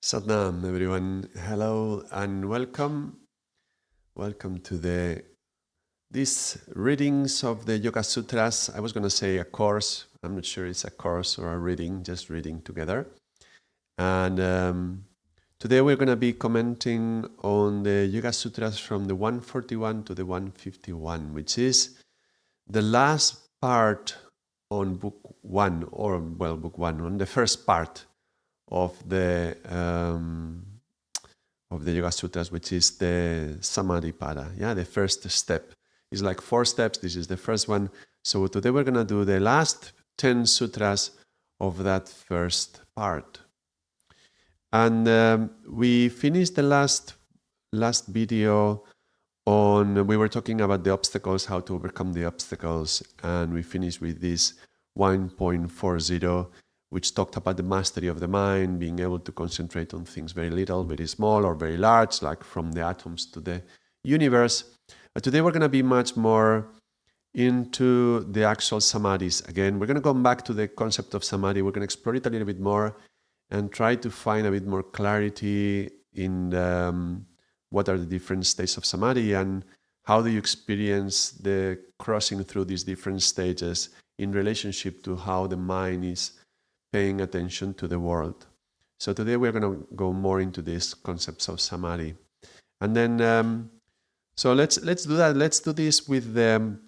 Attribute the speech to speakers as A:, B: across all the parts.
A: Satnam, everyone. Hello and welcome. Welcome to these readings of the Yoga Sutras. I was going to say a course. I'm not sure it's a course or a reading, just reading together. And today we're going to be commenting on the Yoga Sutras from the 141 to the 151, which is the last part on book one, on the first part of the Yoga Sutras, which is the Samadhi Pada. Yeah, the first step. It's like 4 steps. This is the first one. So today we're going to do the last 10 sutras of that first part. And we finished the last video on, we were talking about the obstacles, how to overcome the obstacles, and we finished with this 1.40, which talked about the mastery of the mind, being able to concentrate on things very little, very small, or very large, like from the atoms to the universe. But today we're going to be much more into the actual samadhis. Again, we're going to come back to the concept of samadhi. We're going to explore it a little bit more and try to find a bit more clarity in what are the different states of samadhi and how do you experience the crossing through these different stages in relationship to how the mind is paying attention to the world. So today we're going to go more into these concepts of samadhi. And then, so let's do that. Let's do this with the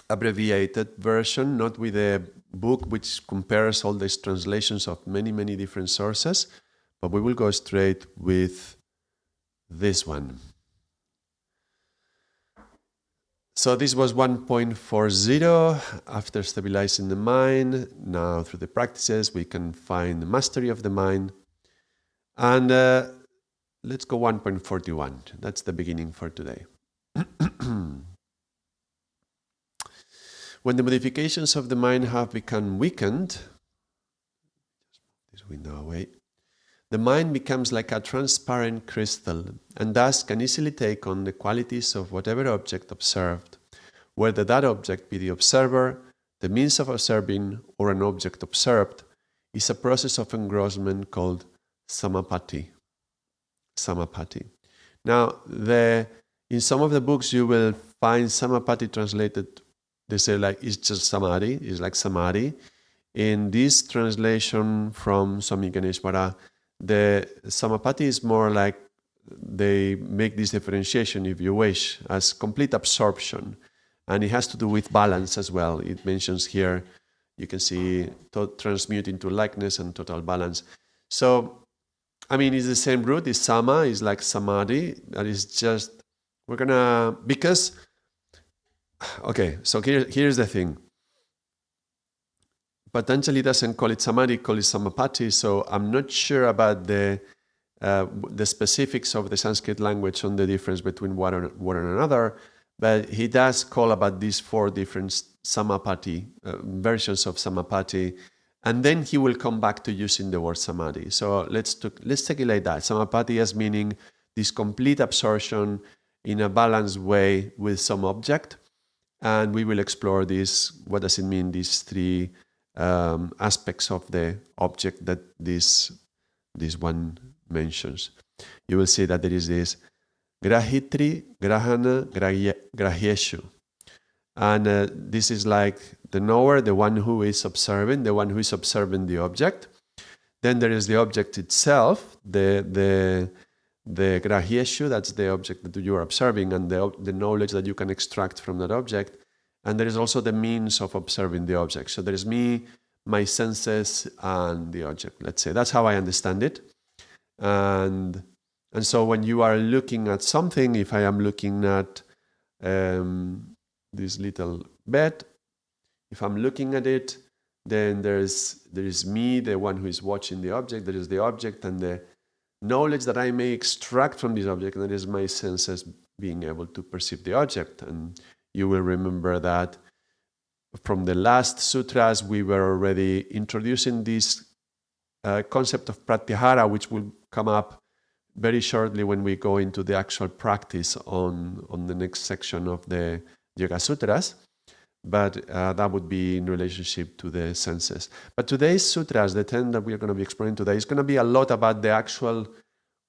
A: abbreviated version, not with a book which compares all these translations of many, many different sources, but we will go straight with this one. So this was 1.40. After stabilizing the mind, now through the practices, we can find the mastery of the mind. And let's go 1.41. That's the beginning for today. When the modifications of the mind have become weakened, this window away, the mind becomes like a transparent crystal and thus can easily take on the qualities of whatever object observed, whether that object be the observer, the means of observing, or an object observed, is a process of engrossment called samapatti. Samapatti. Now, in some of the books you will find samapatti translated, they say like it's just samadhi, it's like samadhi. In this translation from Swami Ganeshwara, the samapatti is more like they make this differentiation, if you wish, as complete absorption. And it has to do with balance as well. It mentions here, you can see transmute into likeness and total balance. So, I mean, it's the same root, it's sama, it's like samadhi. That is just, we're gonna, because, okay, so here's the thing. Patanjali doesn't call it samadhi, call it samapatti, so I'm not sure about the specifics of the Sanskrit language on the difference between one and another, but he does call about these 4 different samapatti, versions of samapatti, and then he will come back to using the word samadhi. So let's take it like that. Samapatti as meaning this complete absorption in a balanced way with some object, and we will explore this, what does it mean, these 3 aspects of the object that this one mentions. You will see that there is this grahitri, grahana, grahyeshu. And this is like the knower, the one who is observing, the one who is observing the object. Then there is the object itself, the grahyeshu, that's the object that you are observing and the knowledge that you can extract from that object. And there is also the means of observing the object. So there is me, my senses, and the object, let's say. That's how I understand it. And so when you are looking at something, if I am looking at this little bed, if I'm looking at it, then there is me, the one who is watching the object. There is the object and the knowledge that I may extract from this object, and that is my senses being able to perceive the object. And you will remember that from the last sutras, we were already introducing this concept of pratyahara, which will come up very shortly when we go into the actual practice on the next section of the Yoga Sutras. but that would be in relationship to the senses. But today's sutras, the 10 that we are going to be exploring today, is going to be a lot about the actual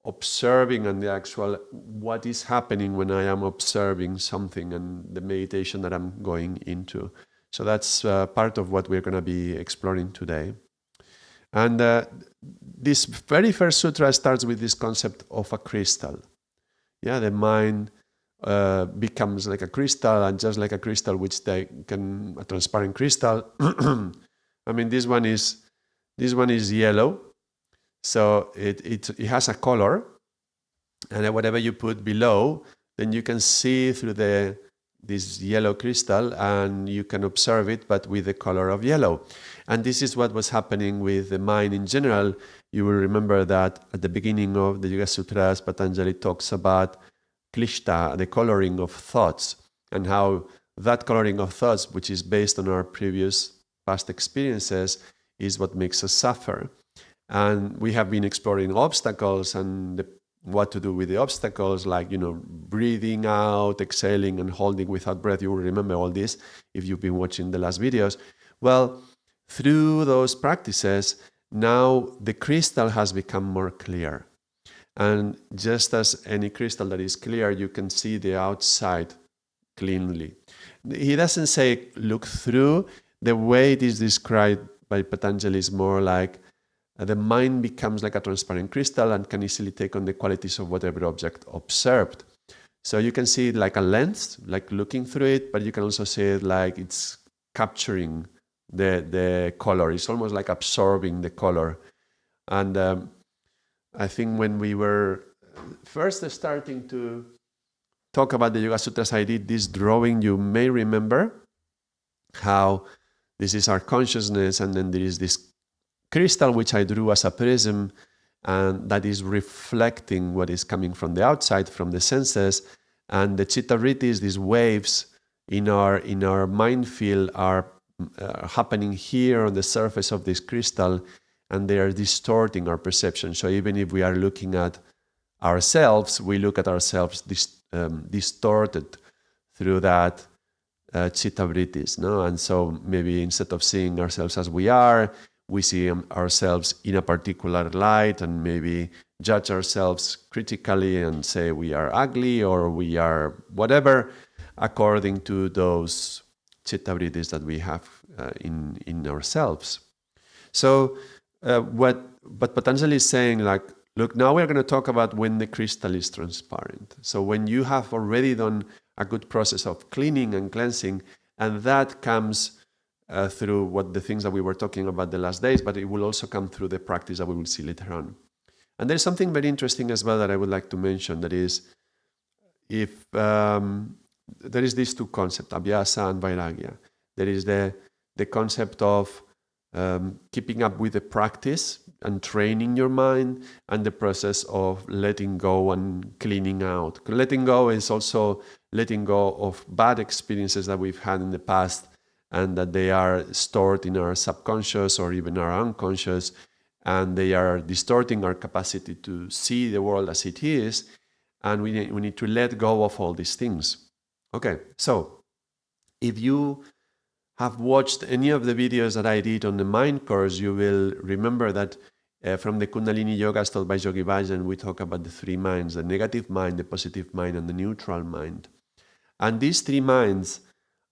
A: observing and the actual what is happening when I am observing something and the meditation that I'm going into. So that's part of what we're going to be exploring today. And this very first sutra starts with this concept of a crystal. Yeah, the mind becomes like a crystal, and just like a crystal, which they can a transparent crystal. I mean, this one is yellow, so it has a color, and whatever you put below, then you can see through this yellow crystal, and you can observe it, but with the color of yellow. And this is what was happening with the mind in general. You will remember that at the beginning of the Yoga Sutras, Patanjali talks about klishta, the coloring of thoughts, and how that coloring of thoughts, which is based on our previous past experiences, is what makes us suffer. And we have been exploring obstacles and what to do with the obstacles, like, breathing out, exhaling, and holding without breath. You will remember all this if you've been watching the last videos. Well, through those practices, now the crystal has become more clear. And just as any crystal that is clear, you can see the outside cleanly. He doesn't say look through. The way it is described by Patanjali is more like the mind becomes like a transparent crystal and can easily take on the qualities of whatever object observed. So you can see it like a lens, like looking through it, but you can also see it like it's capturing the color. It's almost like absorbing the color. And I think when we were first starting to talk about the Yoga Sutras, I did this drawing. You may remember how this is our consciousness, and then there is this crystal which I drew as a prism, and that is reflecting what is coming from the outside, from the senses. And the chitta-vrittis, these waves in our mind field, are happening here on the surface of this crystal, and they are distorting our perception. So even if we are looking at ourselves, we look at ourselves distorted through that chitta-vrittis, no? And so maybe instead of seeing ourselves as we are, we see ourselves in a particular light, and maybe judge ourselves critically and say we are ugly or we are whatever, according to those chitta-vrittis that we have in ourselves. So what Patanjali is saying, like, look, now we're going to talk about when the crystal is transparent. So when you have already done a good process of cleaning and cleansing, and that comes through the things that we were talking about the last days, but it will also come through the practice that we will see later on. And there's something very interesting as well that I would like to mention, that is, if there is these two concepts, abhyasa and vairagya. There is the concept of keeping up with the practice and training your mind, and the process of letting go and cleaning out. Letting go is also letting go of bad experiences that we've had in the past, and that they are stored in our subconscious or even our unconscious, and they are distorting our capacity to see the world as it is, and we need to let go of all these things. Okay, so if you have watched any of the videos that I did on the mind course, you will remember that from the Kundalini Yogas taught by Yogi Bhajan, we talk about the three minds: the negative mind, the positive mind, and the neutral mind. And these three minds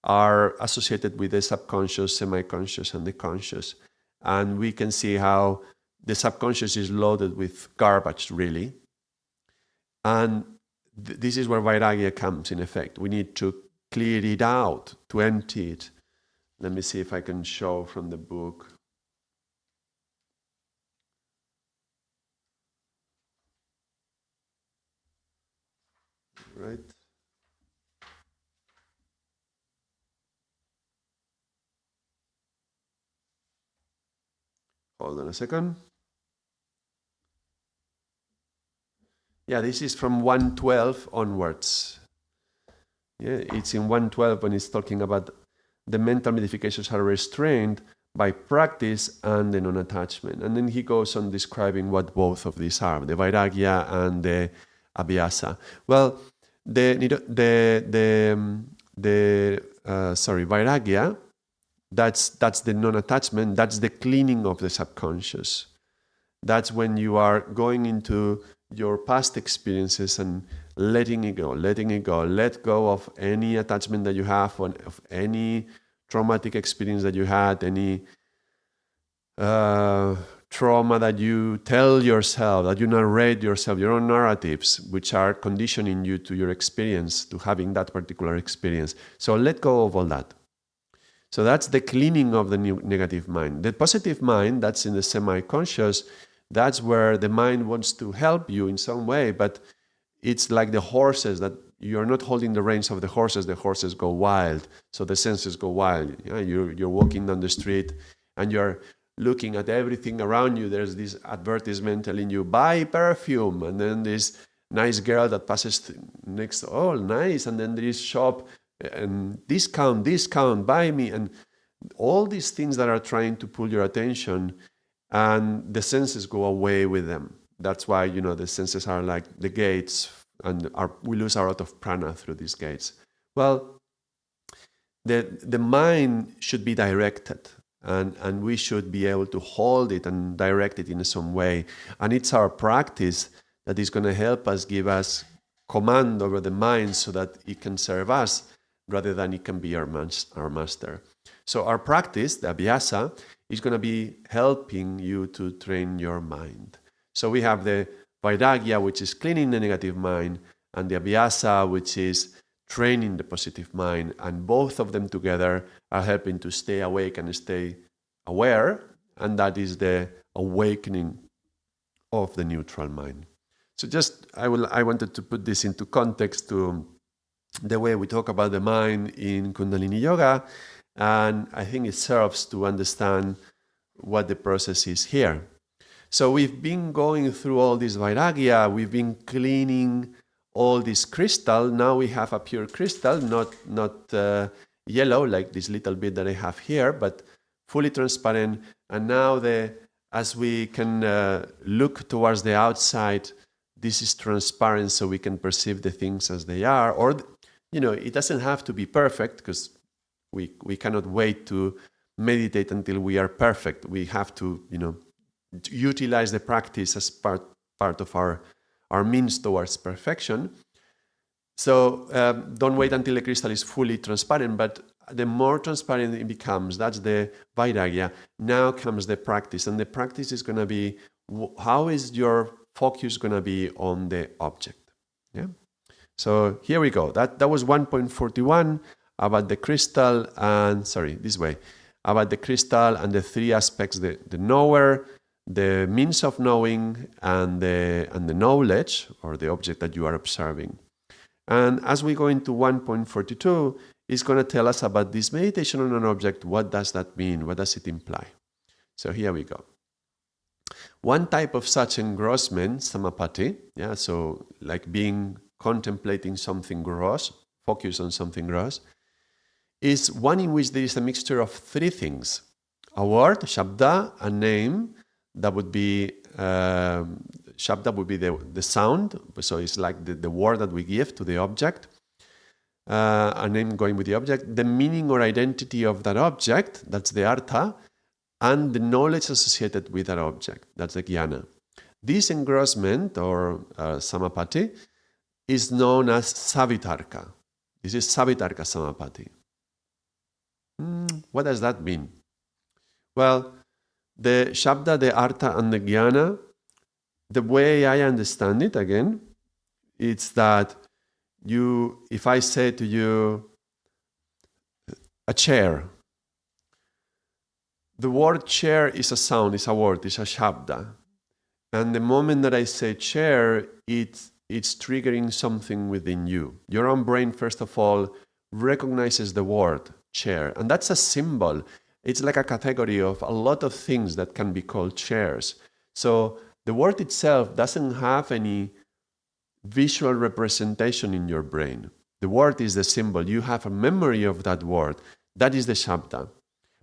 A: are associated with the subconscious, semi-conscious, and the conscious. And we can see how the subconscious is loaded with garbage, really. And this is where vairagya comes in effect. We need to clear it out, to empty it. Let me see if I can show from the book. Right. Hold on a second. Yeah, this is from 112 onwards. Yeah, it's in 112 when it's talking about the mental modifications are restrained by practice and the non-attachment. And then he goes on describing what both of these are, the vairagya and the abhyasa. Well, the vairagya, that's the non-attachment, that's the cleaning of the subconscious. That's when you are going into your past experiences and letting it go, let go of any attachment that you have, of any traumatic experience that you had, any trauma that you tell yourself, that you narrate yourself, your own narratives, which are conditioning you to your experience, to having that particular experience. So let go of all that. So that's the cleaning of the negative mind. The positive mind, that's in the semi-conscious, that's where the mind wants to help you in some way, but it's like the horses, that you're not holding the reins of the horses go wild, so the senses go wild. You're walking down the street and you're looking at everything around you. There's this advertisement telling you, buy perfume, and then this nice girl that passes next, oh, nice, and then there is shop, and discount, buy me, and all these things that are trying to pull your attention, and the senses go away with them. That's why, the senses are like the gates, and we lose a lot of prana through these gates. Well, the mind should be directed, and we should be able to hold it and direct it in some way. And it's our practice that is going to help us, give us command over the mind so that it can serve us rather than it can be our master. So our practice, the abhyasa, is going to be helping you to train your mind. So we have the vairagya, which is cleaning the negative mind, and the abhyasa, which is training the positive mind. And both of them together are helping to stay awake and stay aware, and that is the awakening of the neutral mind. So I wanted to put this into context to the way we talk about the mind in Kundalini Yoga, and I think it serves to understand what the process is here. So we've been going through all this vairagya, we've been cleaning all this crystal. Now we have a pure crystal, not yellow like this little bit that I have here, but fully transparent. And now as we can look towards the outside, this is transparent, so we can perceive the things as they are. Or, it doesn't have to be perfect, because we cannot wait to meditate until we are perfect. We have to, utilize the practice as part of our means towards perfection. So don't wait until the crystal is fully transparent, but the more transparent it becomes, that's the vairagya. Now comes the practice, and the practice is going to be, how is your focus going to be on the object? Yeah. So here we go. That was 1.41 about the crystal, and about the crystal and the three aspects: the knower, the means of knowing, and the knowledge, or the object that you are observing. And as we go into 1.42, it's going to tell us about this meditation on an object. What does that mean? What does it imply? So here we go. One type of such engrossment, samapatti, so like contemplating something gross, focus on something gross, is one in which there is a mixture of three things: a word, shabda, a name, that would be shabda would be the sound, so it's like the word that we give to the object, a name going with the object, the meaning or identity of that object, that's the artha, and the knowledge associated with that object, that's the jnana. This engrossment, or samapatti, is known as savitarka. This is savitarka samapatti. What does that mean? Well, the shabda, the artha, and the jnana, the way I understand it, again, it's that if I say to you, a chair, the word chair is a sound, it's a word, it's a shabda. And the moment that I say chair, it's triggering something within you. Your own brain, first of all, recognizes the word chair. And that's a symbol. It's like a category of a lot of things that can be called chairs. So the word itself doesn't have any visual representation in your brain. The word is the symbol. You have a memory of that word. That is the shabda.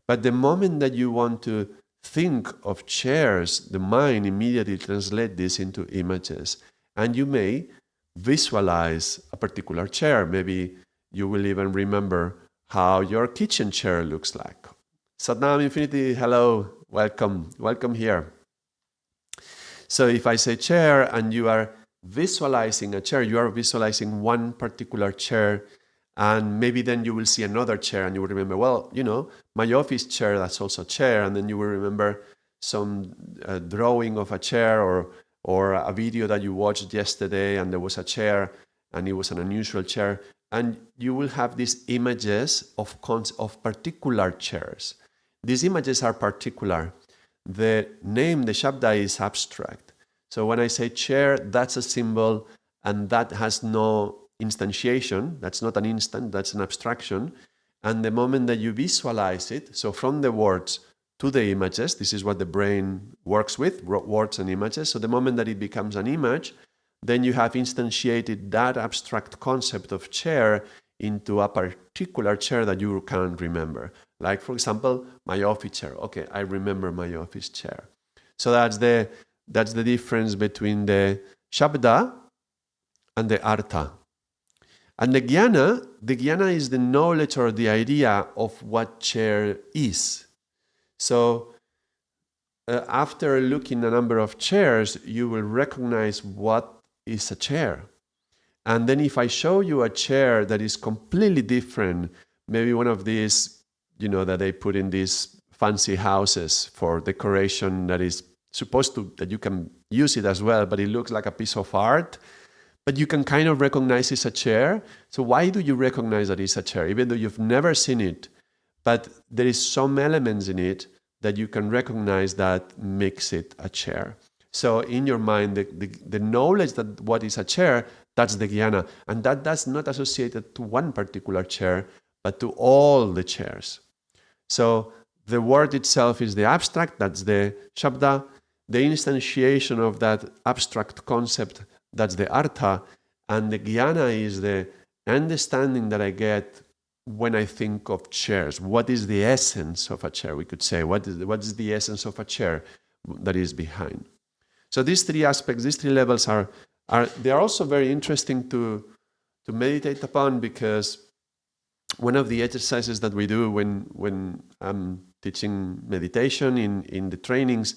A: But the moment that you want to think of chairs, the mind immediately translates this into images. And you may visualize a particular chair. Maybe you will even remember how your kitchen chair looks like. Satnam Infinity, hello, welcome here. So if I say chair and you are visualizing a chair, you are visualizing one particular chair, and maybe then you will see another chair and you will remember, well, my office chair, that's also a chair, and then you will remember some drawing of a chair or a video that you watched yesterday and there was a chair and it was an unusual chair, and you will have these images of particular chairs. These images are particular. The name, the Shabda, is abstract. So when I say chair, that's a symbol and that has no instantiation. That's not an instant, that's an abstraction. And the moment that you visualize it, so from the words to the images, this is what the brain works with, words and images. So the moment that it becomes an image, then you have instantiated that abstract concept of chair into a particular chair that you can remember. Like, for example, my office chair. Okay, I remember my office chair. So that's the difference between the Shabda and the Artha. And the Jnana is the knowledge or the idea of what chair is. So after looking a number of chairs, you will recognize what is a chair. And then if I show you a chair that is completely different, maybe one of these, that they put in these fancy houses for decoration that is supposed to, that you can use it as well, but it looks like a piece of art, but you can kind of recognize it's a chair. So why do you recognize that it's a chair? Even though you've never seen it, but there is some elements in it that you can recognize that makes it a chair. So in your mind, the knowledge that what is a chair, that's the Jnana. And that's not associated to one particular chair, but to all the chairs. So the word itself is the abstract, that's the Shabda. The instantiation of that abstract concept, that's the Artha. And the Jnana is the understanding that I get when I think of chairs. What is the essence of a chair, we could say? What is the essence of a chair that is behind? So these three aspects, these three levels they are also very interesting to meditate upon, because one of the exercises that we do when I'm teaching meditation in the trainings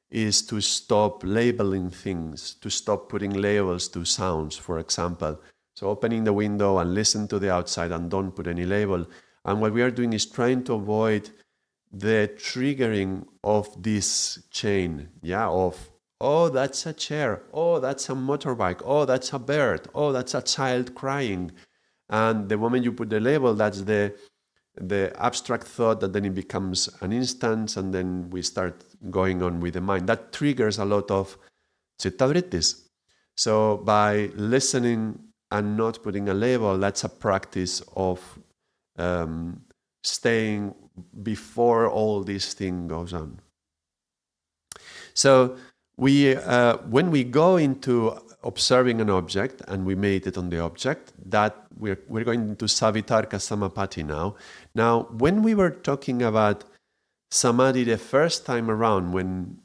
A: is to stop labeling things, to stop putting labels to sounds, for example. So opening the window and listen to the outside and don't put any label. And what we are doing is trying to avoid the triggering of this chain, of, oh, that's a chair, oh, that's a motorbike, oh, that's a bird, oh, that's a child crying. And the moment you put the label, that's the abstract thought that then it becomes an instance, and then we start going on with the mind. That triggers a lot of cittavrittis. So by listening and not putting a label, that's a practice of staying before all this thing goes on. So when we go into observing an object and we meditate on the object, that we're going into Savitarka Samapatti now. Now, when we were talking about Samadhi the first time around, when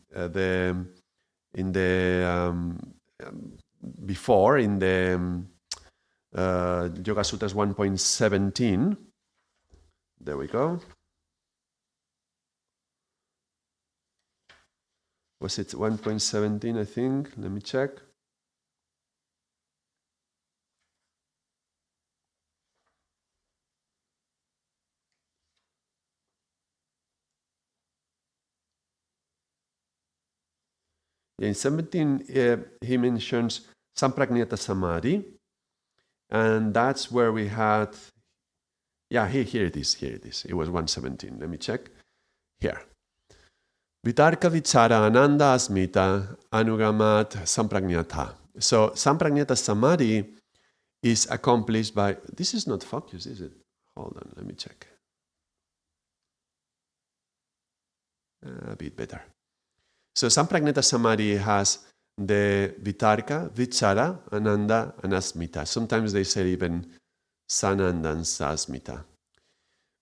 A: before in the Yoga Sutras 1.17, there we go. Was it 1.17, I think? Let me check. In 17, he mentions Sampragnata Samadhi, and that's where we had, here it is. It was 117. Let me check. Here. Vitarka Vichara Ananda Asmita Anugamat Sampragnata. So Sampragnata Samadhi is accomplished by, this is not focus, is it? Hold on, let me check. A bit better. So Sampragnata Samadhi has the Vitarka, Vichara, Ananda, and Asmita. Sometimes they say even Sananda and Sasmita.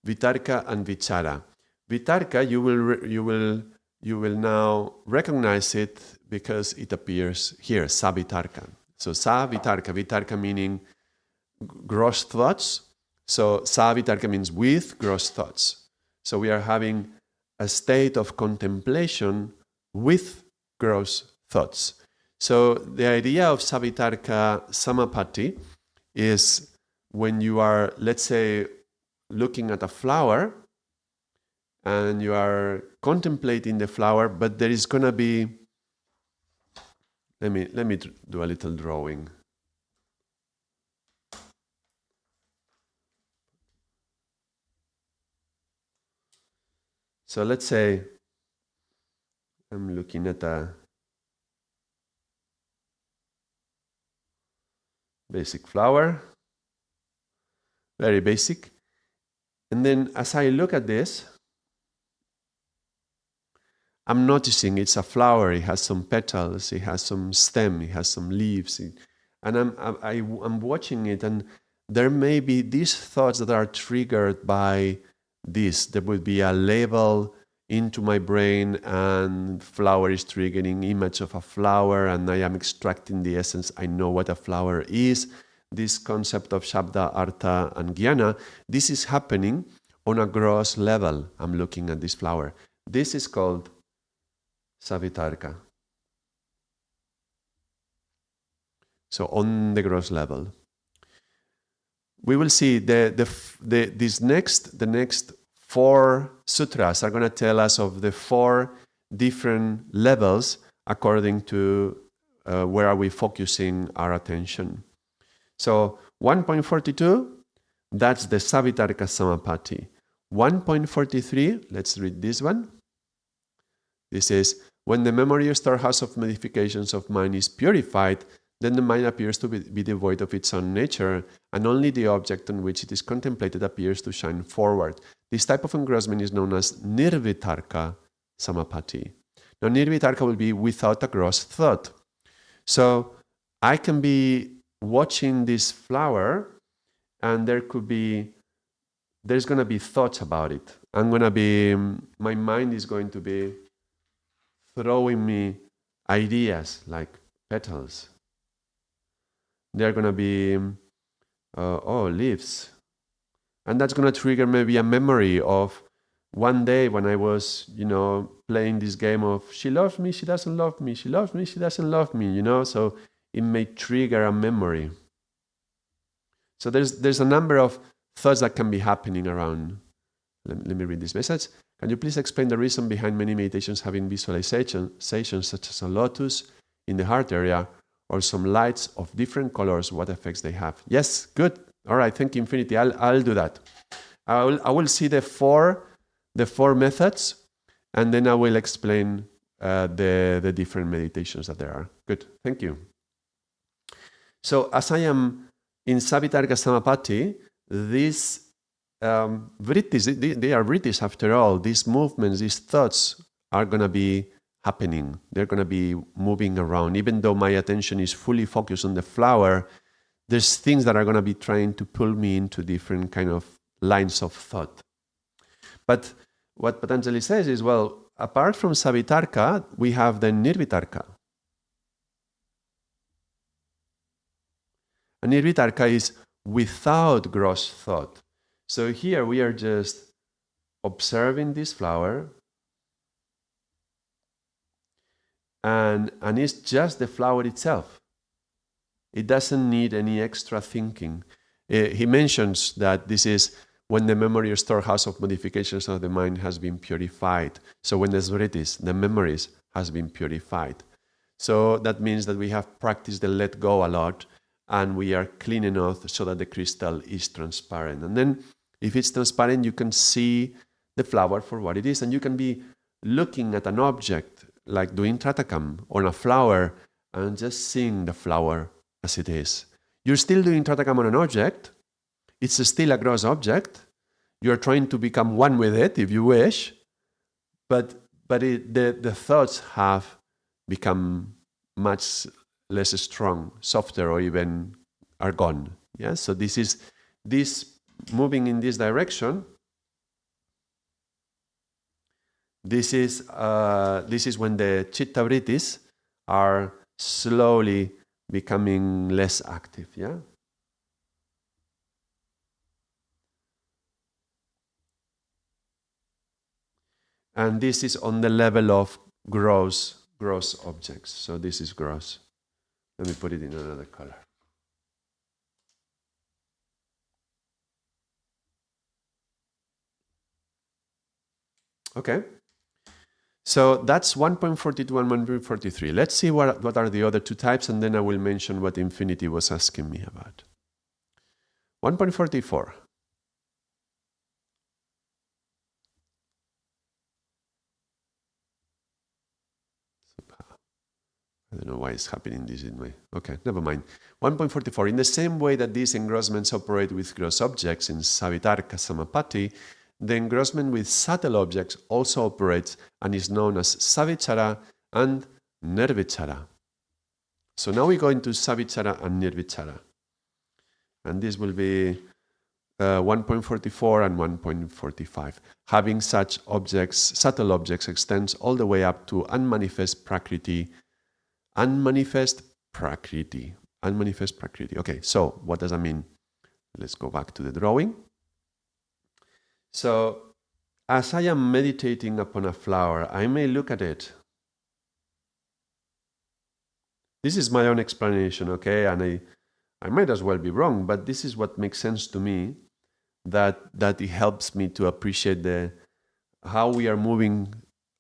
A: Vitarka and Vichara. Vitarka, you will now recognize it because it appears here, Savitarka. So Savitarka, Vitarka meaning gross thoughts, So savitarka means with gross thoughts. So we are having a state of contemplation with gross thoughts. So the idea of savitarka samapatti is when you are, let's say, looking at a flower and you are contemplating the flower, but there is going to be, let me do a little drawing. So let's say I'm looking at a basic flower, very basic. And then as I look at this, I'm noticing it's a flower. It has some petals, it has some stem, it has some leaves. And I'm watching it, and there may be these thoughts that are triggered by this. There would be a label into my brain, and flower is triggering image of a flower, and I am extracting the essence. I know what a flower is. This concept of Shabda, Artha, and Jnana, this is happening on a gross level. I'm looking at this flower. This is called savitarka. So on the gross level. We will see the next 4 sutras are going to tell us of the 4 different levels according to where are we focusing our attention. So 1.42, that's the savitarka samapatti. 1.43, let's read this one. This is, when the memory storehouse of modifications of mind is purified, then the mind appears to be devoid of its own nature, and only the object on which it is contemplated appears to shine forward. This type of engrossment is known as nirvitarka samapatti. Now, nirvitarka will be without a gross thought. So I can be watching this flower, and there's going to be thoughts about it. My mind is going to be throwing me ideas like petals. They're going to be, leaves. And that's going to trigger maybe a memory of one day when I was, playing this game of she loves me, she doesn't love me, she loves me, she doesn't love me, so it may trigger a memory. So there's a number of thoughts that can be happening around. Let me read this message. Can you please explain the reason behind many meditations having visualizations such as a lotus in the heart area or some lights of different colors, what effects they have? Yes, good. All right, thank you, Infinity. I'll do that. I will see the four methods, and then I will explain the different meditations that there are. Good, thank you. So as I am in Savitarka Samapatti, these vrittis, they are vrittis after all. These movements, these thoughts are going to be happening. They're going to be moving around. Even though my attention is fully focused on the flower, there's things that are going to be trying to pull me into different kind of lines of thought. But what Patanjali says is, well, apart from Savitarka, we have the Nirvitarka. And Nirvitarka is without gross thought. So here we are just observing this flower, and it's just the flower itself. It doesn't need any extra thinking. He mentions that this is when the memory or storehouse of modifications of the mind has been purified. So when the smritis, the memories, has been purified. So that means that we have practiced the let go a lot, and we are clean enough so that the crystal is transparent. And then if it's transparent, you can see the flower for what it is, and you can be looking at an object, like doing tratakam on a flower, and just seeing the flower as it is. You're still doing tratakam on an object. It's still a gross object. You're trying to become one with it, if you wish, but the thoughts have become much less strong, softer, or even are gone. Yeah. So this moving in this direction. This is when the chitta vrittis are slowly becoming less active. Yeah. And this is on the level of gross objects. So this is gross. Let me put it in another color. Okay. So that's 1.42 and 1.43. Let's see what are the other two types, and then I will mention what Infinity was asking me about. 1.44. I don't know why it's happening this in way. Okay, never mind. 1.44. In the same way that these engrossments operate with gross objects in Savitarka Samapatti, the engrossment with subtle objects also operates and is known as Savichara and Nirvichara. So now we go into Savichara and Nirvichara. And this will be 1.44 and 1.45. Having such objects, subtle objects, extends all the way up to unmanifest prakriti. Unmanifest prakriti. Unmanifest prakriti. Okay, so what does that mean? Let's go back to the drawing. So, as I am meditating upon a flower, I may look at it. This is my own explanation, okay? And I might as well be wrong, but this is what makes sense to me, that it helps me to appreciate how we are moving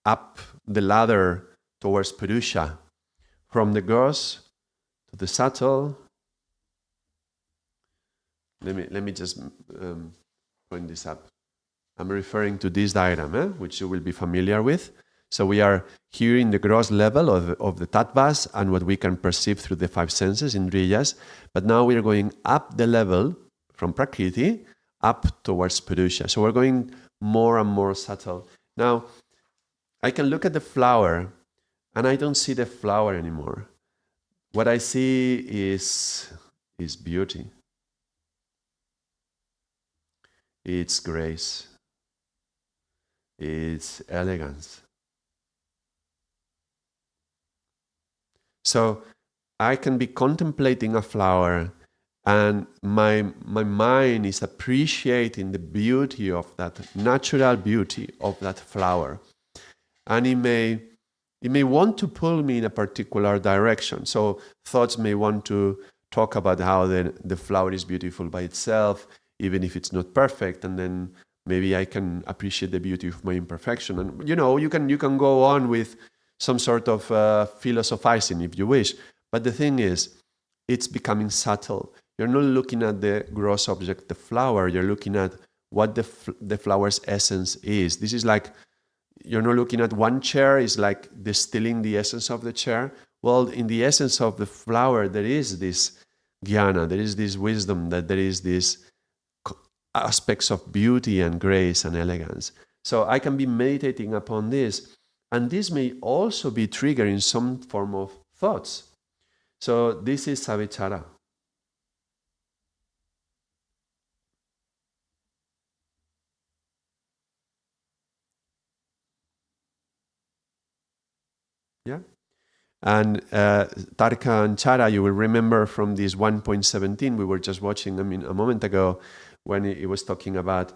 A: up the ladder towards Purusha, from the gross to the subtle. Let me just point this up. I'm referring to this diagram, which you will be familiar with. So we are here in the gross level of the tattvas and what we can perceive through the five senses, indriyas. But now we are going up the level from prakriti up towards purusha. So we're going more and more subtle. Now, I can look at the flower and I don't see the flower anymore. What I see is beauty. It's grace. It's elegance. So I can be contemplating a flower and my mind is appreciating the beauty of that, natural beauty of that flower. And it may want to pull me in a particular direction. So thoughts may want to talk about how the flower is beautiful by itself, even if it's not perfect, and then maybe I can appreciate the beauty of my imperfection. And you can go on with some sort of philosophizing if you wish. But the thing is, it's becoming subtle. You're not looking at the gross object, the flower. You're looking at what the flower's essence is. This is like, you're not looking at one chair, is like distilling the essence of the chair. Well, in the essence of the flower, there is this jnana, there is this wisdom, that there is these aspects of beauty and grace and elegance. So I can be meditating upon this, and this may also be triggering some form of thoughts. So this is savichara. Yeah. And Tarka and Chara, you will remember from this 1.17 we were just watching a moment ago, when it was talking about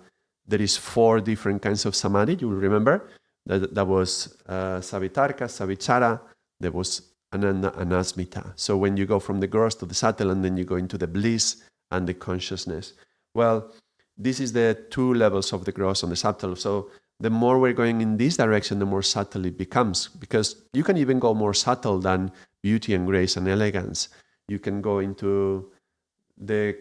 A: there is 4 different kinds of samadhi. You will remember that was savitarka, savichara, there was ananda and asmita. So when you go from the gross to the subtle, and then you go into the bliss and the consciousness. Well, this is the 2 levels of the gross and the subtle. So the more we're going in this direction, the more subtle it becomes, because you can even go more subtle than beauty and grace and elegance. You can go into the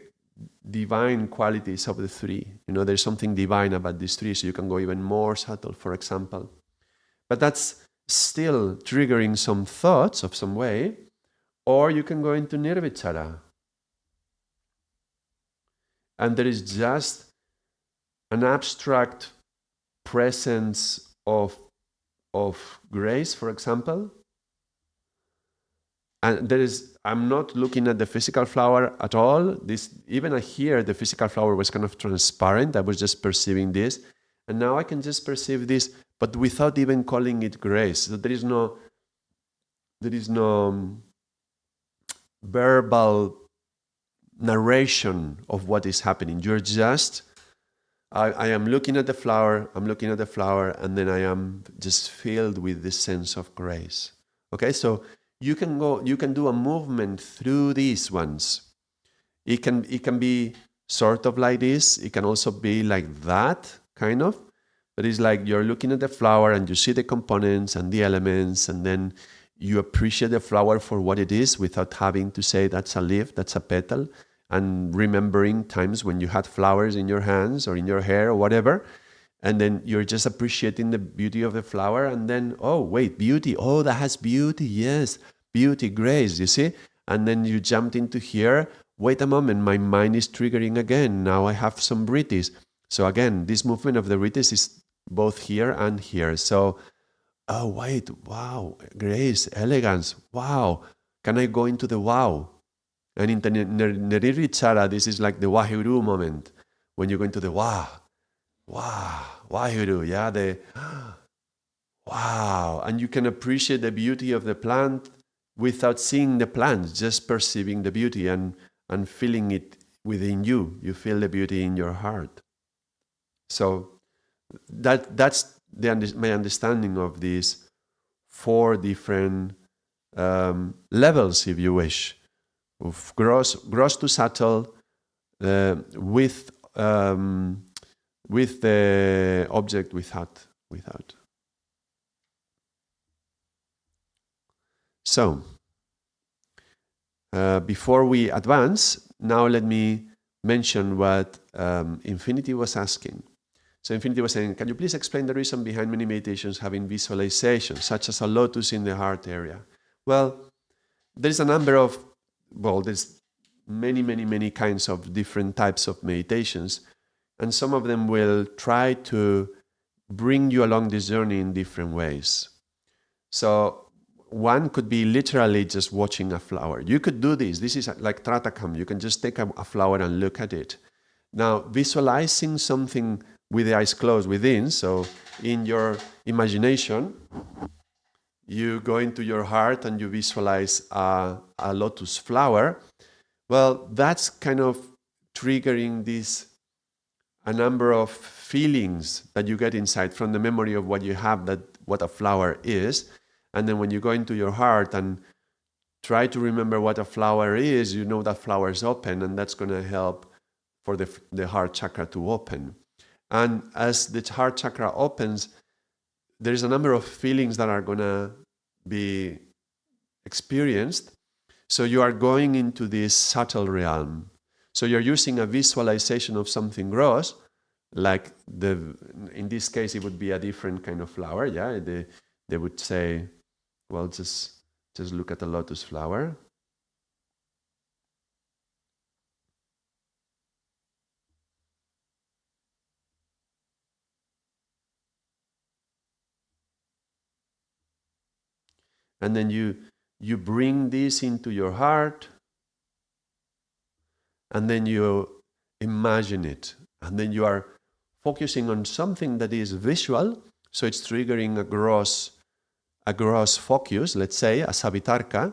A: divine qualities of the 3. There's something divine about these 3, so you can go even more subtle, for example. But that's still triggering some thoughts of some way, or you can go into nirvichara. And there is just an abstract presence of grace, for example. And I'm not looking at the physical flower at all. Even here, the physical flower was kind of transparent. I was just perceiving this. And now I can just perceive this, but without even calling it grace. So there is no verbal narration of what is happening. You're just I am looking at the flower, and then I am just filled with this sense of grace. Okay, so you can do a movement through these ones. It can be sort of like this. It can also be like that, kind of. But it's like you're looking at the flower and you see the components and the elements, and then you appreciate the flower for what it is without having to say that's a leaf, that's a petal, and remembering times when you had flowers in your hands or in your hair or whatever. And then you're just appreciating the beauty of the flower, and then, oh, wait, beauty. Oh, that has beauty. Yes, beauty, grace, you see? And then you jumped into here. Wait a moment, my mind is triggering again. Now I have some British. So again, this movement of the British is both here and here. So, oh, wait, wow, grace, elegance, wow. Can I go into the wow? And in the Neriri Chara, this is like the Wahuru moment, when you go into the wow, wow, Wahuru, yeah, the wow. And you can appreciate the beauty of the plant without seeing the plant, just perceiving the beauty and feeling it within you. You feel the beauty in your heart. So that's my understanding of these 4 different levels, if you wish, of gross to subtle, with the object without. So before we advance, now let me mention what Infinity was asking. So Infinity was saying, can you please explain the reason behind many meditations having visualization, such as a lotus in the heart area? Well, there's a number of, there's many kinds of different types of meditations, and some of them will try to bring you along this journey in different ways. So one could be literally just watching a flower. You could do this. This is like Tratakam. You can just take a flower and look at it. Now, visualizing something with the eyes closed within, so in your imagination, you go into your heart and you visualize a lotus flower. Well, that's kind of triggering a number of feelings that you get inside from the memory of what you have, what a flower is. And then when you go into your heart and try to remember what a flower is, you know that flower is open, and that's going to help for the heart chakra to open. And as the heart chakra opens, there's a number of feelings that are going to be experienced. So you are going into this subtle realm. So you're using a visualization of something gross, like in this case, it would be a different kind of flower. Yeah, they would say, well, just look at the lotus flower. And then you bring this into your heart, and then you imagine it, and then you are focusing on something that is visual, so it's triggering a gross focus, let's say a savitarka,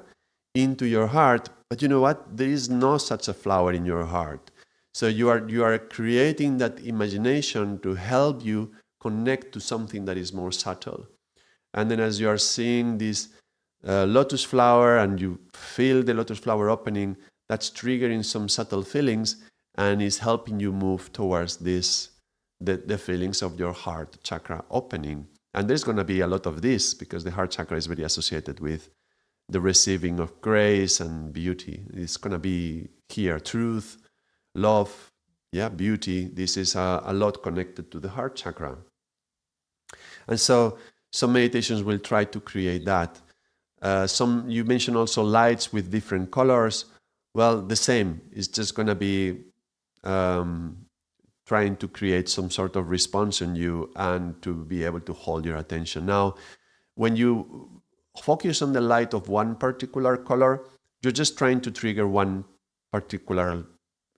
A: into your heart. But you know what? There is no such a flower in your heart. So you are creating that imagination to help you connect to something that is more subtle. And then as you are seeing this lotus flower and you feel the lotus flower opening, that's triggering some subtle feelings and is helping you move towards the feelings of your heart chakra opening. And there's going to be a lot of this because the heart chakra is very associated with the receiving of grace and beauty. It's going to be here, truth, love, beauty. This is a lot connected to the heart chakra. And so some meditations will try to create that. You mentioned also lights with different colors. Well, the same. It's just going to be trying to create some sort of response in you and to be able to hold your attention. Now, when you focus on the light of one particular color, you're just trying to trigger one particular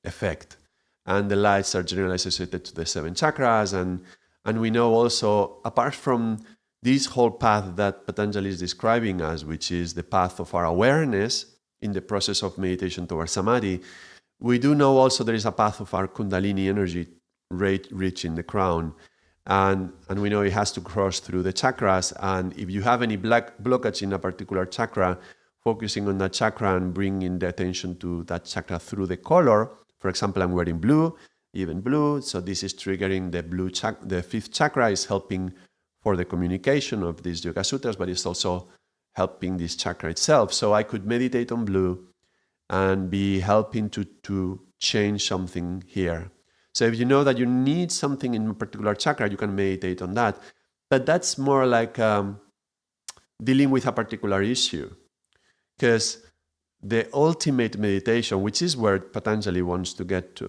A: effect. And the lights are generally associated to the 7 chakras. And we know also, apart from this whole path that Patanjali is describing us, which is the path of our awareness in the process of meditation towards Samadhi, we do know also there is a path of our Kundalini energy reaching the crown. And we know it has to cross through the chakras. And if you have any blockage in a particular chakra, focusing on that chakra and bringing the attention to that chakra through the color. For example, I'm wearing blue, even blue. So this is triggering the blue chakra. The fifth chakra is helping for the communication of these Yoga Sutras, but it's also helping this chakra itself. So I could meditate on blue and be helping to change something here. So if you know that you need something in a particular chakra, you can meditate on that. But that's more like dealing with a particular issue. Because the ultimate meditation, which is where Patanjali wants to get to,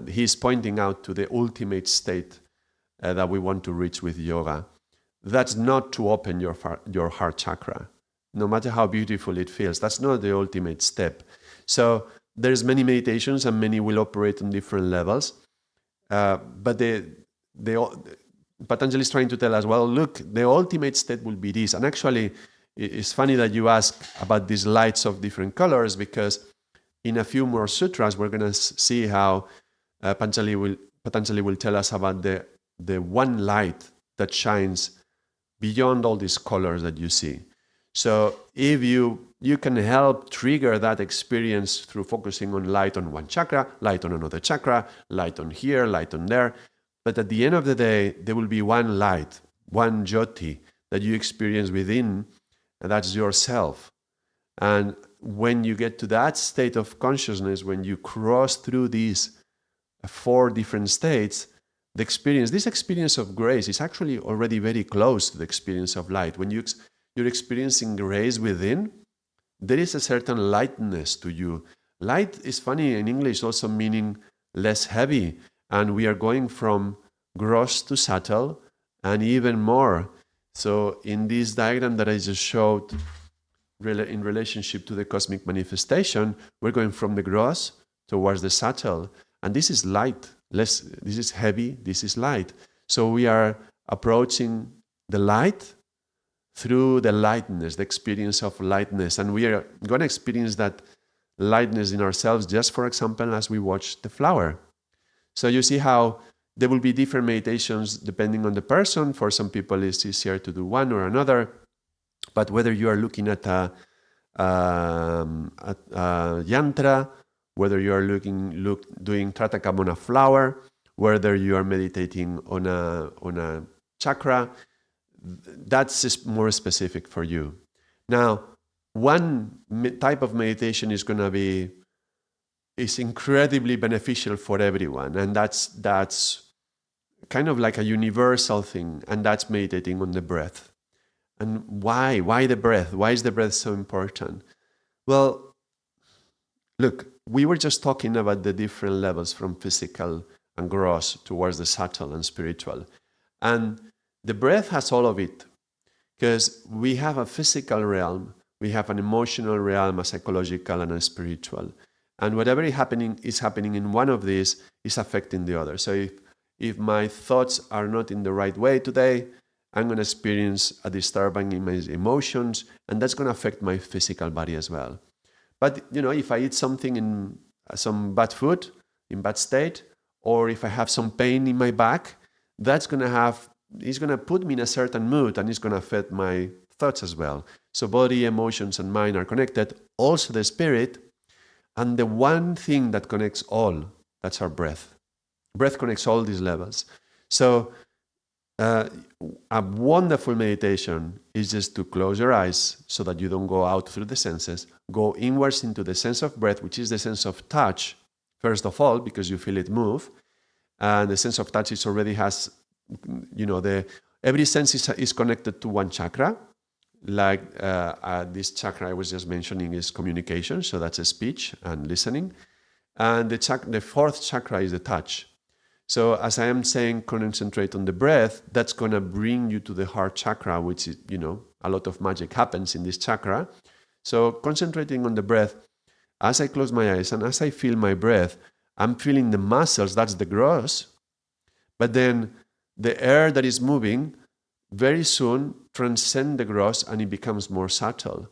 A: he's pointing out to the ultimate state that we want to reach with yoga. That's not to open your heart chakra, no matter how beautiful it feels. That's not the ultimate step. So there's many meditations and many will operate on different levels. But Patanjali is trying to tell us, well, look, the ultimate state will be this. And actually, it's funny that you ask about these lights of different colors, because in a few more sutras, we're going to see how Patanjali will tell us about the one light that shines beyond all these colors that you see. So if you can help trigger that experience through focusing on light on one chakra, light on another chakra, light on here, light on there. But at the end of the day, there will be one light, one jyoti that you experience within, and that's yourself. And when you get to that state of consciousness, when you cross through these 4 different states, this experience of grace is actually already very close to the experience of light. When you're experiencing grace within, there is a certain lightness to you. Light is funny in English, also meaning less heavy. And we are going from gross to subtle and even more. So in this diagram that I just showed in relationship to the cosmic manifestation, we're going from the gross towards the subtle. And this is light. This is heavy, this is light. So we are approaching the light through the lightness, the experience of lightness. And we are going to experience that lightness in ourselves, just for example, as we watch the flower. So you see how there will be different meditations depending on the person. For some people, it's easier to do one or another. But whether you are looking at a yantra, whether you are doing tratakam on a flower, whether you are meditating on a chakra, that's more specific for you. Now, one type of meditation is incredibly beneficial for everyone, and that's kind of like a universal thing, and that's meditating on the breath. And why? Why the breath? Why is the breath so important? Well, look, we were just talking about the different levels from physical and gross towards the subtle and spiritual. And the breath has all of it, because we have a physical realm, we have an emotional realm, a psychological and a spiritual. And whatever is happening in one of these is affecting the other. So if my thoughts are not in the right way today, I'm going to experience a disturbance in my emotions, and that's going to affect my physical body as well. But if I eat something in some bad food, in bad state, or if I have some pain in my back, it's going to put me in a certain mood, and it's going to affect my thoughts as well. So body, emotions, and mind are connected. Also the spirit, and the one thing that connects all, that's our breath. Breath connects all these levels. So a wonderful meditation is just to close your eyes so that you don't go out through the senses. Go inwards into the sense of breath, which is the sense of touch, first of all, because you feel it move. And the sense of touch already has, every sense is connected to one chakra. Like this chakra I was just mentioning is communication, so that's a speech and listening. And the 4th chakra is the touch. So as I am saying, concentrate on the breath, that's going to bring you to the heart chakra, which is, a lot of magic happens in this chakra. So concentrating on the breath, as I close my eyes and as I feel my breath, I'm feeling the muscles, that's the gross. But then the air that is moving very soon transcend the gross, and it becomes more subtle.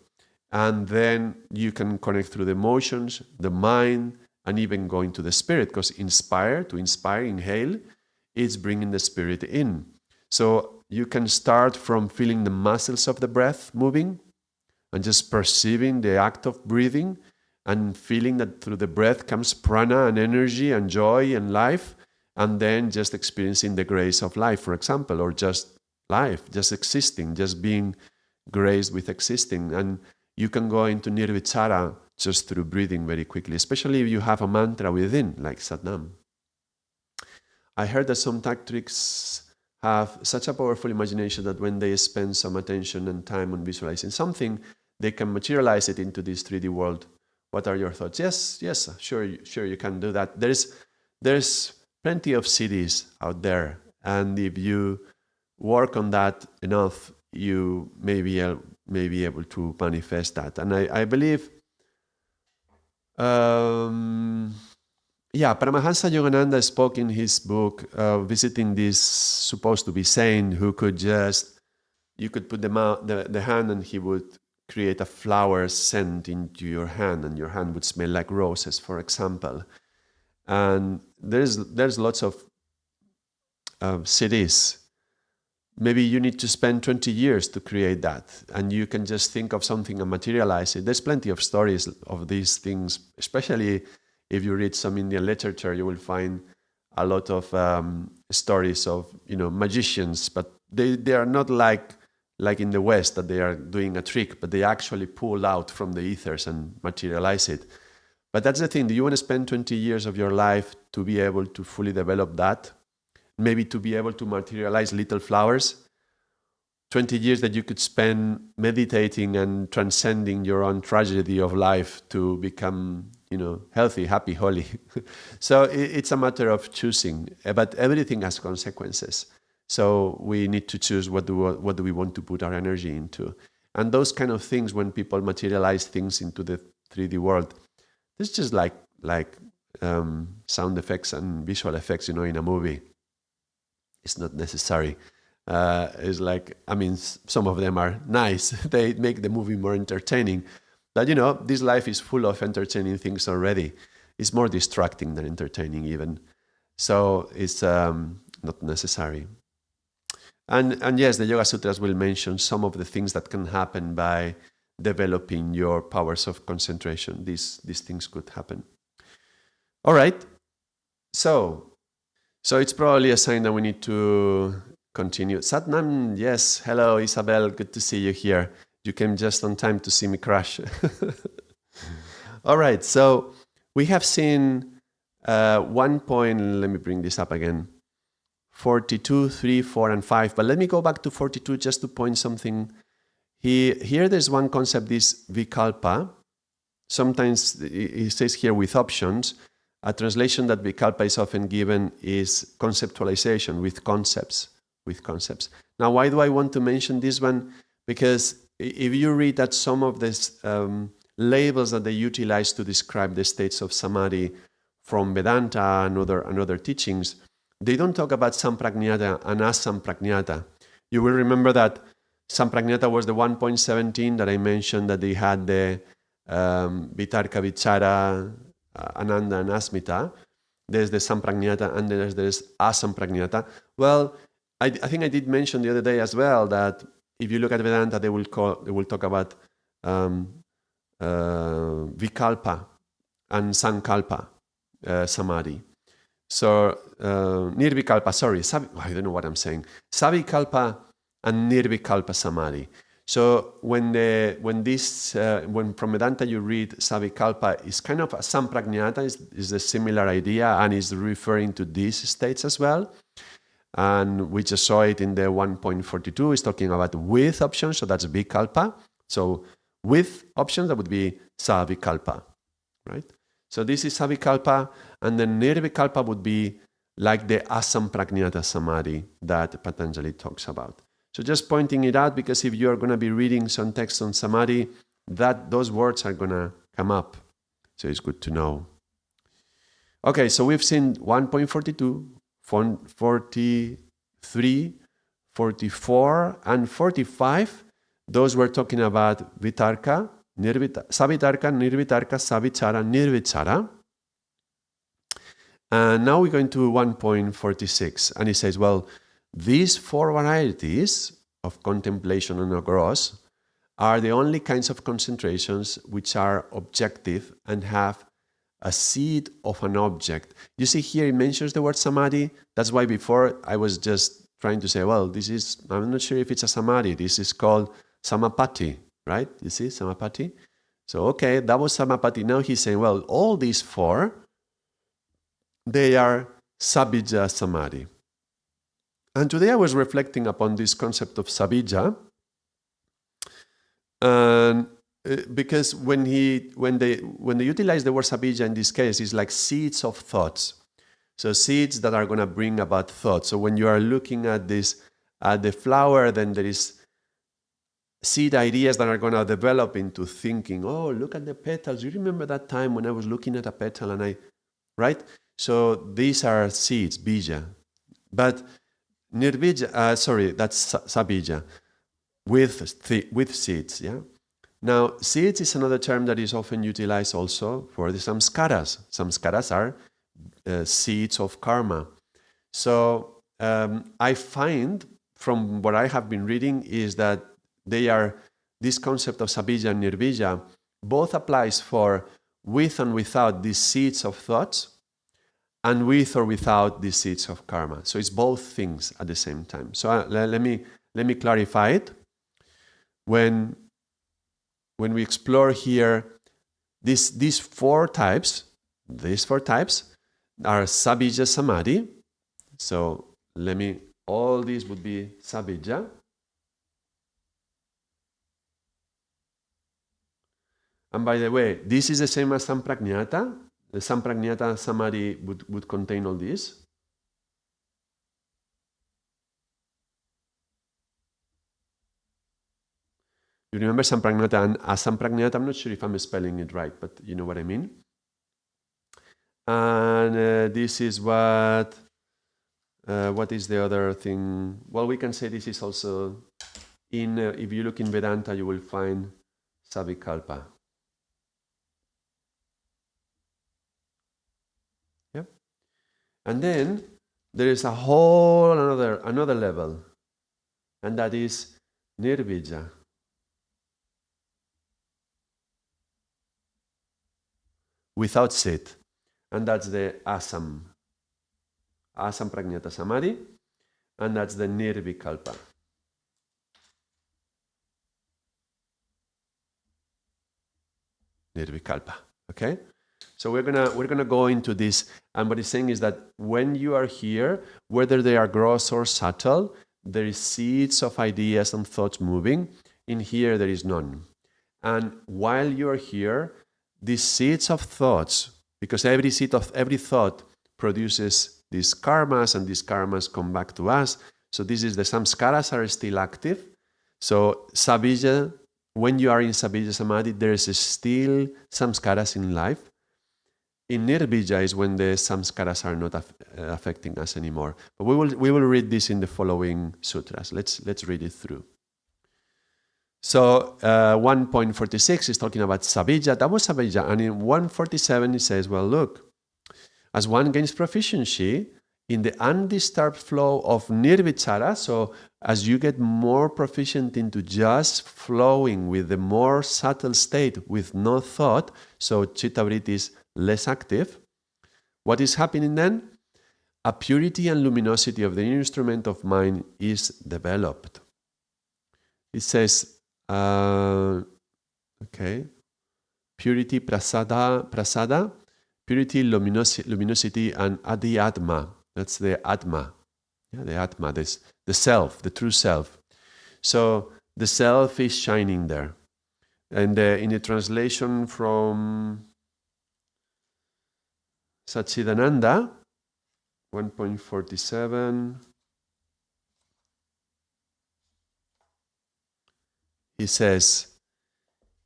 A: And then you can connect through the emotions, the mind, and even go into the spirit, because to inspire, inhale, it's bringing the spirit in. So you can start from feeling the muscles of the breath moving and just perceiving the act of breathing and feeling that through the breath comes prana and energy and joy and life, and then just experiencing the grace of life, for example, or just life, just existing, just being graced with existing. And you can go into nirvichara just through breathing very quickly, especially if you have a mantra within, like Satnam. I heard that some tantrics have such a powerful imagination that when they spend some attention and time on visualizing something, they can materialize it into this 3D world. What are your thoughts? Yes, sure, you can do that. There's plenty of cities out there, and if you work on that enough, you may be able to manifest that. And I believe, Paramahansa Yogananda spoke in his book, visiting this supposed to be saint who could you could put the hand and he would create a flower scent into your hand, and your hand would smell like roses, for example. And there's lots of cities. Maybe you need to spend 20 years to create that, and you can just think of something and materialize it. There's plenty of stories of these things, especially if you read some Indian literature. You will find a lot of stories of magicians, but they are not like in the West that they are doing a trick, but they actually pull out from the ethers and materialize it. But that's the thing. Do you want to spend 20 years of your life to be able to fully develop that? Maybe to be able to materialize little flowers? 20 years that you could spend meditating and transcending your own tragedy of life to become, healthy, happy, holy. So it's a matter of choosing, but everything has consequences. So we need to choose what do we want to put our energy into. And those kind of things, when people materialize things into the 3D world, it's just like sound effects and visual effects, in a movie. It's not necessary. It's like, some of them are nice. They make the movie more entertaining. But, this life is full of entertaining things already. It's more distracting than entertaining even. So it's not necessary. And yes, the Yoga Sutras will mention some of the things that can happen by developing your powers of concentration. These things could happen. All right. So it's probably a sign that we need to continue. Satnam, yes. Hello, Isabel. Good to see you here. You came just on time to see me crash. All right. So we have seen one point. Let me bring this up again. 42, 3, 4, and 5. But let me go back to 42 just to point something. Here there's one concept, this vikalpa. Sometimes it says here with options. A translation that vikalpa is often given is conceptualization, with concepts. Now, why do I want to mention this one? Because if you read that some of these labels that they utilize to describe the states of samadhi from Vedanta and other teachings, they don't talk about sampragnata and asampragnata. You will remember that sampragnata was the 1.17 that I mentioned, that they had the vitarka, vichara, ananda, and asmita. There's the sampragnata and there's asampragnata. Well, I think I did mention the other day as well that if you look at Vedanta, they will talk about vikalpa and sankalpa samadhi. So nirvikalpa, I don't know what I'm saying. Savikalpa and nirvikalpa samadhi. So when from Vedanta you read savikalpa, is kind of a sampragnata, is a similar idea, and is referring to these states as well. And we just saw it in the 1.42. It's talking about with options, so that's vikalpa. So with options, that would be savikalpa, right? So this is savikalpa, and then nirvikalpa would be like the asampragnata samadhi that Patanjali talks about. So just pointing it out, because if you're going to be reading some text on samadhi, those words are going to come up. So it's good to know. Okay, so we've seen 1.42, 43, 44, and 45. Those were talking about vitarka, savitarka, nirvitarka, savichara, nirvichara. And now we're going to 1.46. And he says, well, these four varieties of contemplation and agross are the only kinds of concentrations which are objective and have a seed of an object. You see here it mentions the word samadhi. That's why before I was just trying to say, well, I'm not sure if it's a samadhi. This is called samapati, right? You see, samapati. So, okay, that was samapati. Now he's saying, well, all these four, they are sabija samadhi. And today I was reflecting upon this concept of sabija. And because when they utilize the word sabija in this case, it's like seeds of thoughts. So seeds that are going to bring about thoughts. So when you are looking at the flower, then there is seed ideas that are going to develop into thinking, oh, look at the petals. You remember that time when I was looking at a petal right? So these are seeds, bija. But nirvija, that's sabija, with seeds, yeah? Now, seeds is another term that is often utilized also for the samskaras. Samskaras are seeds of karma. So I find from what I have been reading is that this concept of sabija and nirvija both applies for with and without these seeds of thoughts and with or without these seeds of karma. So it's both things at the same time. So let me clarify it. When we explore here these four types are sabija samadhi. So all these would be sabija. And by the way, this is the same as sampragnata. The sampragnata samadhi would contain all these. You remember sampragnata and asampragnata? I'm not sure if I'm spelling it right, but you know what I mean. And this is what is the other thing? Well, we can say this is also if you look in Vedanta, you will find savikalpa. Yeah. And then there is a whole another level, and that is nirvija. Without sit. And that's the asam pragnata samadhi, and that's the nirvikalpa. Nirvikalpa. Okay? So we're gonna go into this, and what he's saying is that when you are here, whether they are gross or subtle, there is seeds of ideas and thoughts moving. In here, there is none. And while you are here, these seeds of thoughts, because every thought produces these karmas, and these karmas come back to us. So this is the samskaras are still active. So sabija, when you are in sabija samadhi, there is still samskaras in life. In nirvija is when the samskaras are not affecting us anymore. But we will read this in the following sutras. Let's read it through. So 1.46 is talking about sabija. That was sabija. And in 147 it says, well, look, as one gains proficiency in the undisturbed flow of nirvichara, so as you get more proficient into just flowing with the more subtle state with no thought, so chitta-vritti is less active, what is happening then? A purity and luminosity of the instrument of mind is developed. It says, purity, prasada, purity, luminosity, and adhyatma. That's the atma. Yeah, the atma, the self, the true self. So the self is shining there. And in the translation from Satchidananda, 1.47, he says,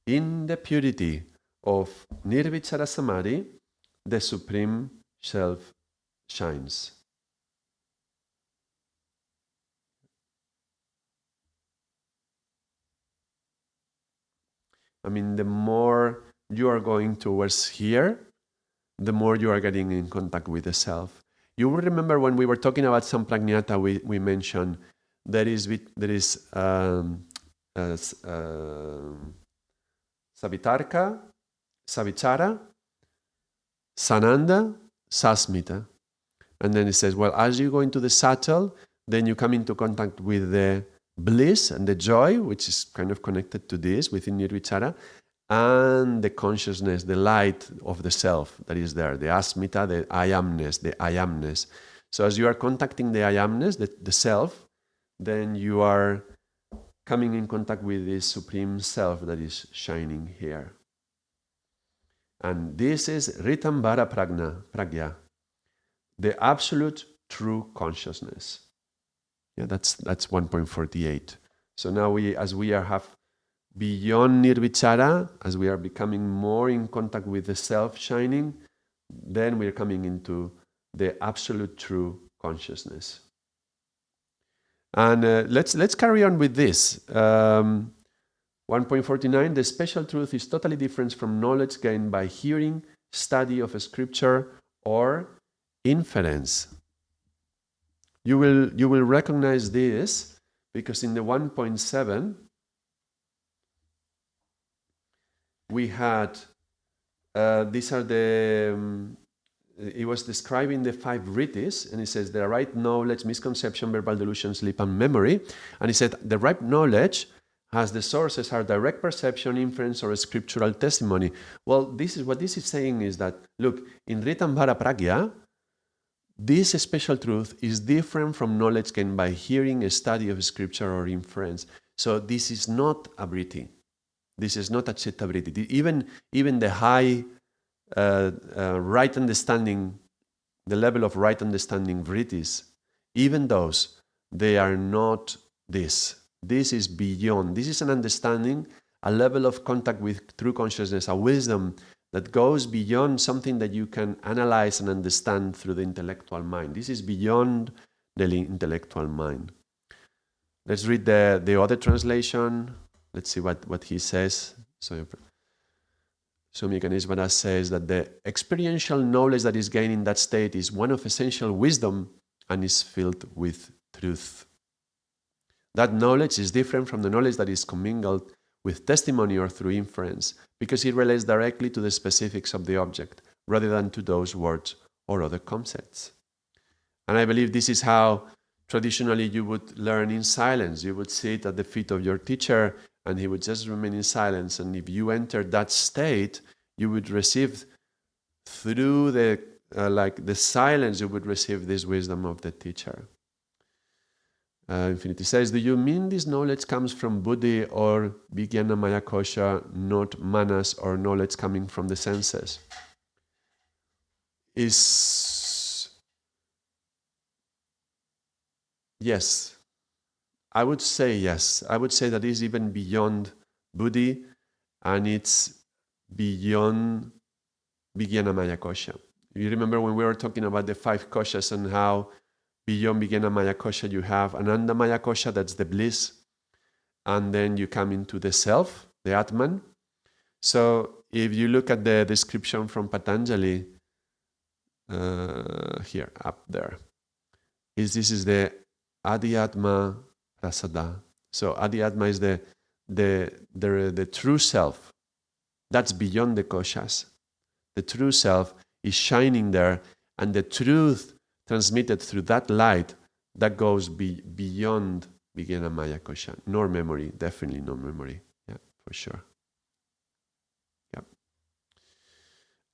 A: in the purity of nirvichara samadhi, the supreme self shines. I mean, the more you are going towards here, the more you are getting in contact with the self. You will remember when we were talking about Sampragnata, we mentioned there is Savitarka, Savichara, Sananda, Sasmita. And then it says, well, as you go into the subtle, then you come into contact with the bliss and the joy, which is kind of connected to this within Nirvichara, and the consciousness, the light of the self that is there, the asmita, the I amness. So as you are contacting the I amness, the self, then you are coming in contact with this supreme self that is shining here. And this is Ritambara Pragya, the absolute true consciousness. Yeah, that's 1.48. So now as we have beyond Nirvichara, as we are becoming more in contact with the self shining, then we are coming into the absolute true consciousness. And let's carry on with this. 1.49, the special truth is totally different from knowledge gained by hearing, study of a scripture, or inference. You will recognize this because in the 1.7 we had these are the it was describing the 5 vrittis, and it says the right knowledge, misconception, verbal delusion, sleep, and memory. And he said the right knowledge has the sources are direct perception, inference, or scriptural testimony. Well, this is saying is that, look, in Ritambara Pragya, this special truth is different from knowledge gained by hearing, a study of scripture, or inference. So this is not a vritti. This is not a chitta vritti. Even the high right understanding, the level of right understanding vrittis, even those, they are not this. This is beyond. This is an understanding, a level of contact with true consciousness, a wisdom that goes beyond something that you can analyze and understand through the intellectual mind. This is beyond the intellectual mind. Let's read the other translation. Let's see what he says. So Swami Ganesvara says that the experiential knowledge that is gained in that state is one of essential wisdom and is filled with truth. That knowledge is different from the knowledge that is commingled with testimony or through inference, because it relates directly to the specifics of the object, rather than to those words or other concepts. And I believe this is how traditionally you would learn in silence. You would sit at the feet of your teacher, and he would just remain in silence. And if you enter that state, you would receive through the silence, you would receive this wisdom of the teacher. Infinity says, do you mean this knowledge comes from buddhi or vijnana maya kosha, not manas or knowledge coming from the senses? Yes. I would say yes. I would say that is even beyond buddhi, and it's beyond vijnana maya kosha. You remember when we were talking about the 5 koshas and how beyond vijnana maya kosha you have ananda maya kosha, that's the bliss, and then you come into the self, the Atman. So if you look at the description from Patanjali, here, up there, this is the Adhyatma Rasada. So Adhyatma is the true self. That's beyond the koshas. The true self is shining there, and the truth transmitted through that light that goes beyond vijnana maya kosha. Nor memory, definitely no memory. Yeah, for sure. Yeah.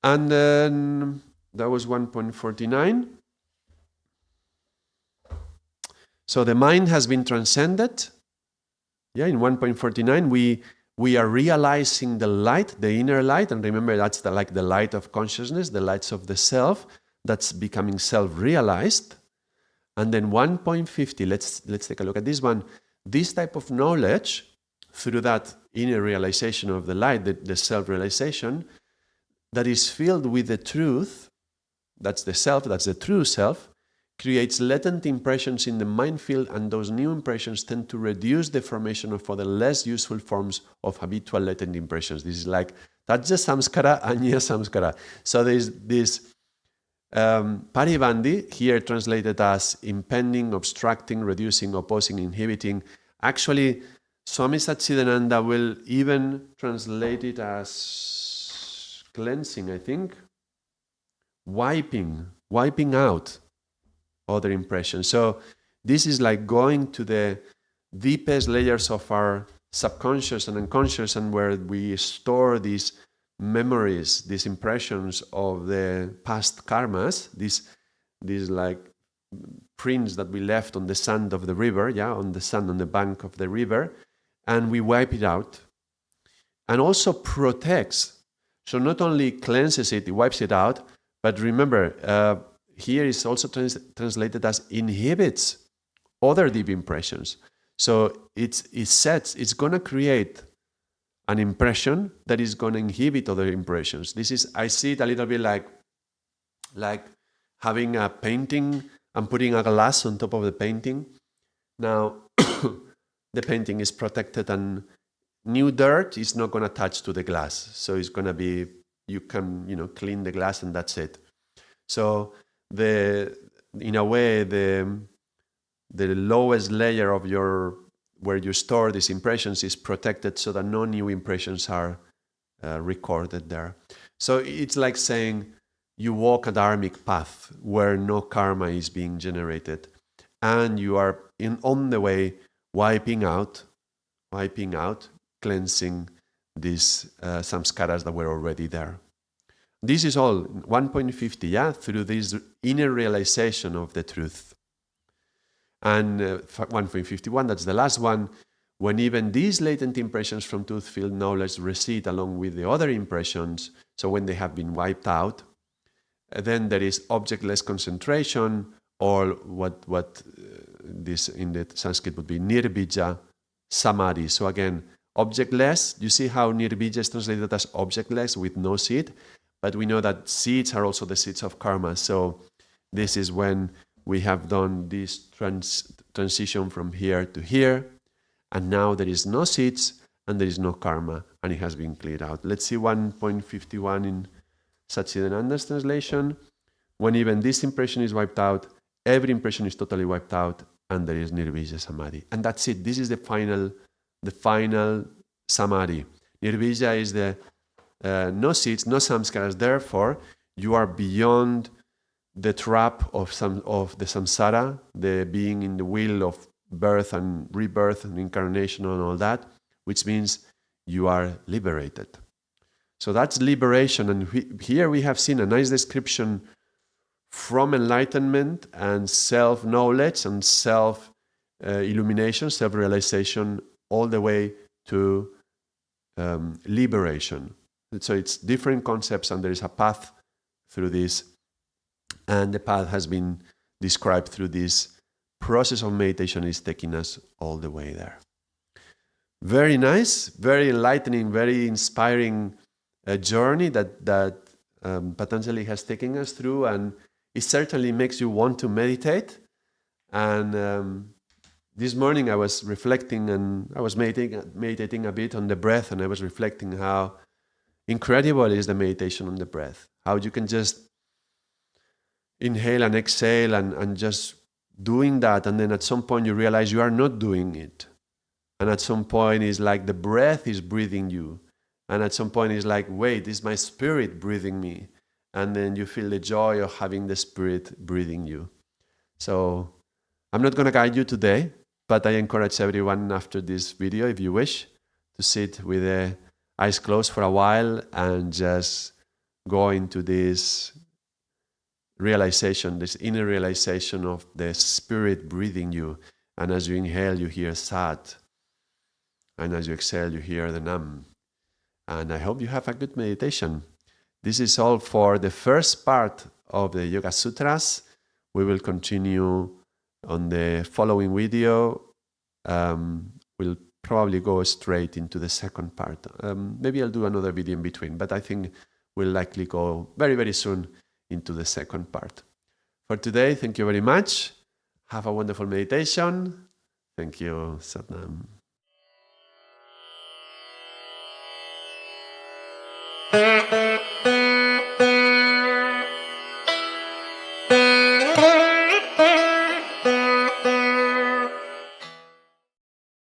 A: And then that was 1.49. So the mind has been transcended. Yeah, in 1.49 we are realizing the light, the inner light, and remember that's the light of consciousness, the lights of the self, that's becoming self-realized. And then 1.50, let's take a look at this one. This type of knowledge, through that inner realization of the light, the self-realization, that is filled with the truth, that's the self, that's the true self, creates latent impressions in the mind field, and those new impressions tend to reduce the formation of other less useful forms of habitual latent impressions. This is like Tajya samskara, anya samskara. So there's this paribandi, here translated as impending, obstructing, reducing, opposing, inhibiting. Actually, Swami Satchidananda will even translate it as cleansing, I think. Wiping out other impressions. So this is like going to the deepest layers of our subconscious and unconscious, and where we store these memories, these impressions of the past karmas, these like prints that we left on the sand of the river, on the sand on the bank of the river, and we wipe it out. And also protects. So not only cleanses it, it wipes it out, but remember, here is also translated as inhibits other deep impressions. So it sets, it's going to create an impression that is going to inhibit other impressions. I see it a little bit like having a painting and putting a glass on top of the painting. Now, the painting is protected and new dirt is not going to touch to the glass. So it's going to be, you can, clean the glass and that's it. So in a way, the lowest layer of where you store these impressions is protected so that no new impressions are recorded there. So it's like saying you walk a dharmic path where no karma is being generated, and you are on the way wiping out, cleansing these samskaras that were already there. This is all 1.50, through this inner realization of the truth. And 1.51, that's the last one, when even these latent impressions from truth-filled knowledge recede along with the other impressions, so when they have been wiped out, then there is objectless concentration, or what this in the Sanskrit would be nirbija samadhi. So again, objectless. You see how nirbija is translated as objectless with no seed, but we know that seeds are also the seeds of karma. So this is when we have done this transition from here to here, and now there is no seeds and there is no karma, and it has been cleared out. Let's see 1.51 in Satchidananda's translation. When even this impression is wiped out, every impression is totally wiped out, and there is Nirbija Samadhi. And that's it. This is the final Samadhi. Nirbija is the no seeds, no samskaras. Therefore, you are beyond the trap of the samsara, the being in the wheel of birth and rebirth and incarnation and all that, which means you are liberated. So that's liberation. And here we have seen a nice description from enlightenment and self-knowledge and self-illumination, self-realization, all the way to liberation. So it's different concepts, and there is a path through this. And the path has been described through this process of meditation, is taking us all the way there. Very nice, very enlightening, very inspiring journey that Patanjali has taken us through, and it certainly makes you want to meditate. And this morning I was reflecting, and I was meditating a bit on the breath, and I was reflecting how incredible is the meditation on the breath, how you can just inhale and exhale and just doing that, and then at some point you realize you are not doing it, and at some point it's like the breath is breathing you, and at some point it's like, wait, this is my spirit breathing me, and then you feel the joy of having the spirit breathing you. So I'm not going to guide you today, but I encourage everyone after this video, if you wish, to sit with the eyes closed for a while and just go into this realization, this inner realization of the spirit breathing you. And as you inhale, you hear Sat. And as you exhale, you hear the Nam. And I hope you have a good meditation. This is all for the first part of the Yoga Sutras. We will continue on the following video. We'll probably go straight into the second part. Maybe I'll do another video in between, but I think we'll likely go very, very soon into the second part. For today, thank you very much. Have a wonderful meditation. Thank you, Satnam.